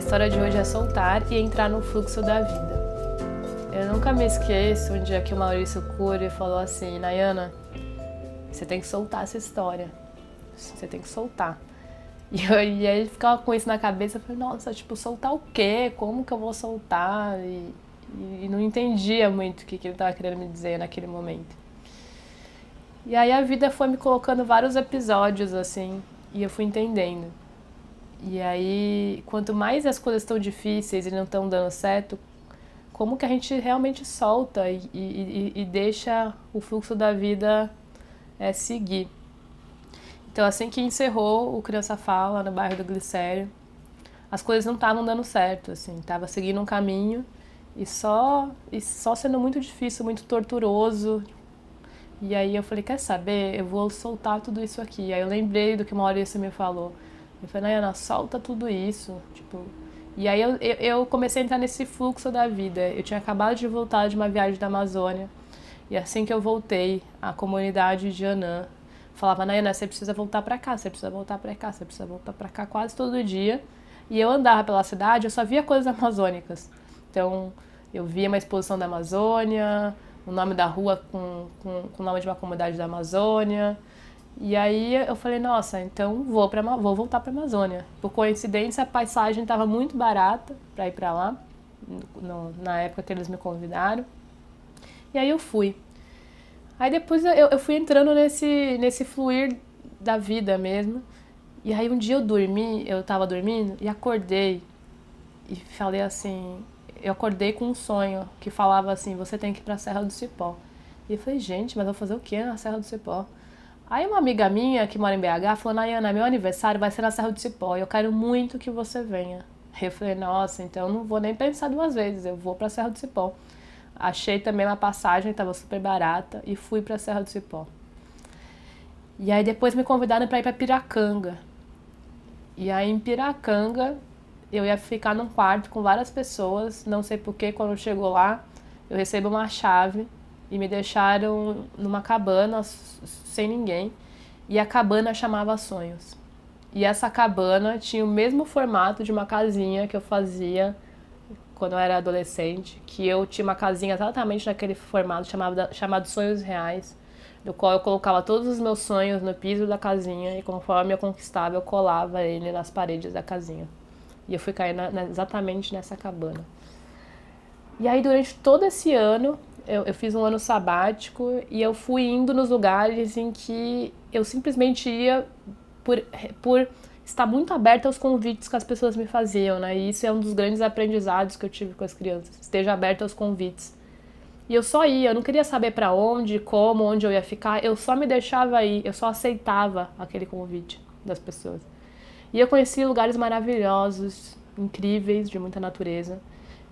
história de hoje é soltar e entrar no fluxo da vida. Eu nunca me esqueço um dia que o Maurício Cury falou assim: Nayana, você tem que soltar essa história. Você tem que soltar. E aí ele ficava com isso na cabeça. Eu falei, nossa, tipo, soltar o quê? Como que eu vou soltar? E não entendia muito o que ele estava querendo me dizer naquele momento. E aí a vida foi me colocando vários episódios, assim, e eu fui entendendo. E aí, quanto mais as coisas estão difíceis e não estão dando certo, como que a gente realmente solta e deixa o fluxo da vida seguir. Então, assim que encerrou o Criança Fala, no bairro do Glicério, as coisas não estavam dando certo, assim, tava seguindo um caminho e só sendo muito difícil, muito torturoso. E aí eu falei, quer saber, eu vou soltar tudo isso aqui. Aí eu lembrei do que o Maurício me falou. Eu falei, Nayana, solta tudo isso, tipo... E aí eu comecei a entrar nesse fluxo da vida. Eu tinha acabado de voltar de uma viagem da Amazônia. E assim que eu voltei, a comunidade de Anã falava, Nayana, você precisa voltar pra cá, você precisa voltar pra cá, você precisa voltar pra cá quase todo dia. E eu andava pela cidade, eu só via coisas amazônicas. Então, eu via uma exposição da Amazônia, o nome da rua com o nome de uma comunidade da Amazônia. E aí eu falei, nossa, então vou voltar para a Amazônia. Por coincidência, a passagem estava muito barata para ir para lá, na época que eles me convidaram. E aí eu fui. Aí depois eu fui entrando nesse fluir da vida mesmo. E aí um dia eu estava dormindo e acordei e falei assim, eu acordei com um sonho que falava assim, você tem que ir para a Serra do Cipó. E eu falei, gente, mas eu vou fazer o quê na Serra do Cipó? Aí uma amiga minha que mora em BH falou, Nayana, meu aniversário vai ser na Serra do Cipó e eu quero muito que você venha. Eu falei, nossa, então eu não vou nem pensar duas vezes, eu vou pra Serra do Cipó. Achei também uma passagem, estava super barata e fui pra Serra do Cipó. E aí depois me convidaram para ir pra Piracanga. E aí em Piracanga eu ia ficar num quarto com várias pessoas, não sei porquê, quando chegou lá eu recebo uma chave e me deixaram numa cabana sem ninguém, e a cabana chamava Sonhos. E essa cabana tinha o mesmo formato de uma casinha que eu fazia quando eu era adolescente, que eu tinha uma casinha exatamente naquele formato chamado Sonhos Reais, do qual eu colocava todos os meus sonhos no piso da casinha e conforme eu conquistava eu colava ele nas paredes da casinha. E eu fui cair exatamente nessa cabana. E aí durante todo esse ano eu fiz um ano sabático e eu fui indo nos lugares em que eu simplesmente ia por estar muito aberta aos convites que as pessoas me faziam, né? E isso é um dos grandes aprendizados que eu tive com as crianças. Esteja aberta aos convites. E eu só ia, eu não queria saber pra onde, como, onde eu ia ficar, eu só me deixava ir, eu só aceitava aquele convite das pessoas. E eu conheci lugares maravilhosos, incríveis, de muita natureza.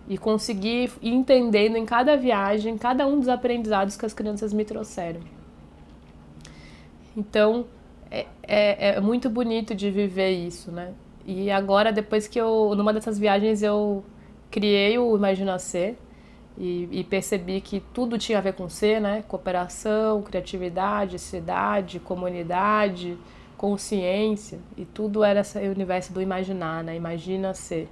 E consegui ir entendendo em cada viagem, cada um dos aprendizados que as crianças me trouxeram. Então, é muito bonito de viver isso, né? E agora, depois que numa dessas viagens, eu criei o Imagina Ser e percebi que tudo tinha a ver com ser, né? Cooperação, criatividade, cidade, comunidade, consciência. E tudo era esse universo do imaginar, né? Imagina Ser.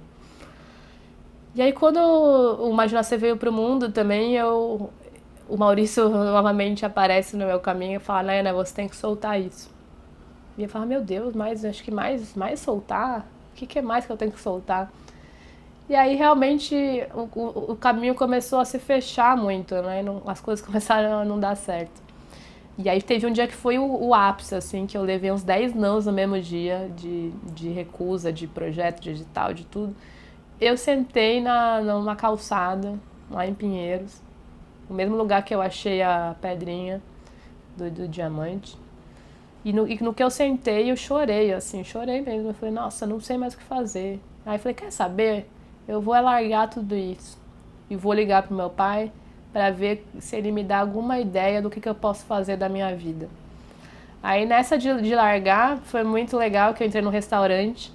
E aí quando o Imagina Ser veio pro mundo também, o Maurício novamente aparece no meu caminho e fala, Nayana, você tem que soltar isso. E eu falo, meu Deus, mas acho que mais soltar? O que é mais que eu tenho que soltar? E aí realmente o caminho começou a se fechar muito, né? As coisas começaram a não dar certo. E aí teve um dia que foi o ápice, assim, que eu levei uns 10 nãos no mesmo dia de recusa, de projeto digital, de tudo. Eu sentei numa calçada, lá em Pinheiros, no mesmo lugar que eu achei a pedrinha do diamante. E no que eu sentei, eu chorei, assim, chorei mesmo. Eu falei, nossa, não sei mais o que fazer. Aí eu falei, quer saber? Eu vou largar tudo isso. E vou ligar pro meu pai para ver se ele me dá alguma ideia do que eu posso fazer da minha vida. Aí nessa de largar, foi muito legal que eu entrei no restaurante.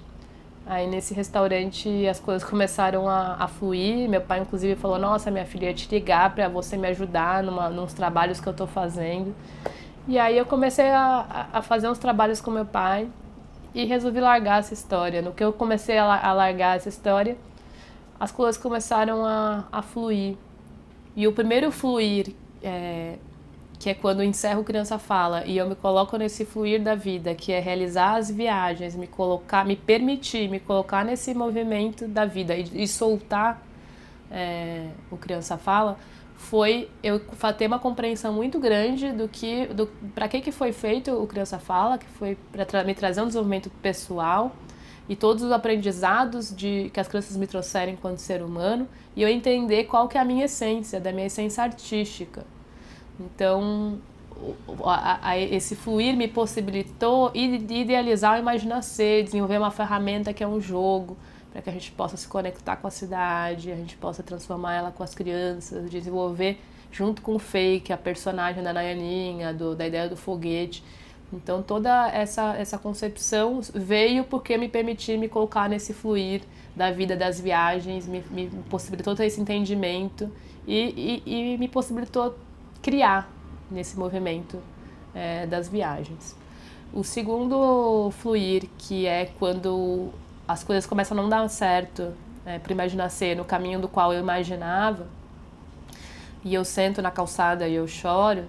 Aí nesse restaurante as coisas começaram a fluir. Meu pai inclusive falou, nossa, minha filha, ia te ligar para você me ajudar nos trabalhos que eu tô fazendo. E aí eu comecei a fazer uns trabalhos com meu pai. e resolvi largar essa história. No que eu comecei a largar essa história, as coisas começaram a fluir. E o primeiro fluir, que é quando eu encerro o Criança Fala e eu me coloco nesse fluir da vida, que é realizar as viagens, me permitir me colocar nesse movimento da vida e soltar o Criança Fala, foi eu ter uma compreensão muito grande para que foi feito o Criança Fala, que foi para me trazer um desenvolvimento pessoal e todos os aprendizados que as crianças me trouxeram enquanto ser humano, e eu entender qual que é a minha essência, da minha essência artística. Então, esse fluir me possibilitou idealizar o Imaginascer, desenvolver uma ferramenta que é um jogo, para que a gente possa se conectar com a cidade, a gente possa transformar ela com as crianças, desenvolver junto com o Fake, a personagem da Nayaninha, da ideia do foguete. Então toda essa concepção veio porque me permitiu me colocar nesse fluir da vida, das viagens, me possibilitou ter esse entendimento e me possibilitou criar nesse movimento das viagens. O segundo fluir, que é quando as coisas começam a não dar certo para Imaginascer no caminho do qual eu imaginava, e eu sento na calçada e eu choro,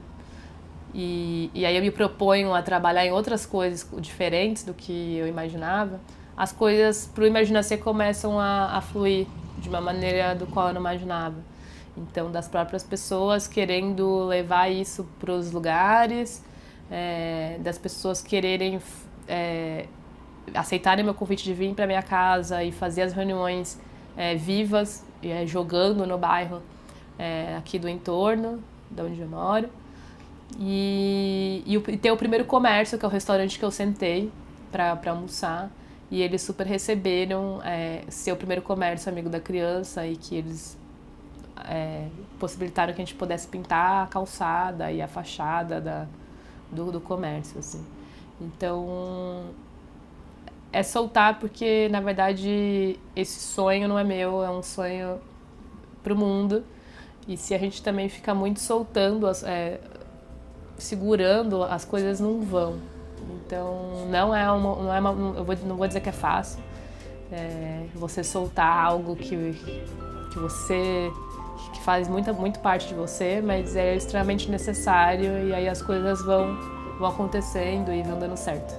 e aí eu me proponho a trabalhar em outras coisas diferentes do que eu imaginava, as coisas para o Imaginascer começam a fluir de uma maneira do qual eu não imaginava. Então, das próprias pessoas querendo levar isso para os lugares, das pessoas quererem aceitarem meu convite de vir para minha casa e fazer as reuniões vivas, jogando no bairro aqui do entorno, de onde eu moro. E ter o primeiro comércio, que é o restaurante que eu sentei para almoçar, e eles super receberam ser o primeiro comércio amigo da criança, e que eles possibilitaram que a gente pudesse pintar a calçada e a fachada do comércio, assim. Então, é soltar, porque na verdade esse sonho não é meu, é um sonho pro mundo, e se a gente também fica muito soltando, segurando, as coisas não vão. Então não vou dizer que é fácil você soltar algo que faz muito parte de você, mas é extremamente necessário, e aí as coisas vão acontecendo e vão dando certo.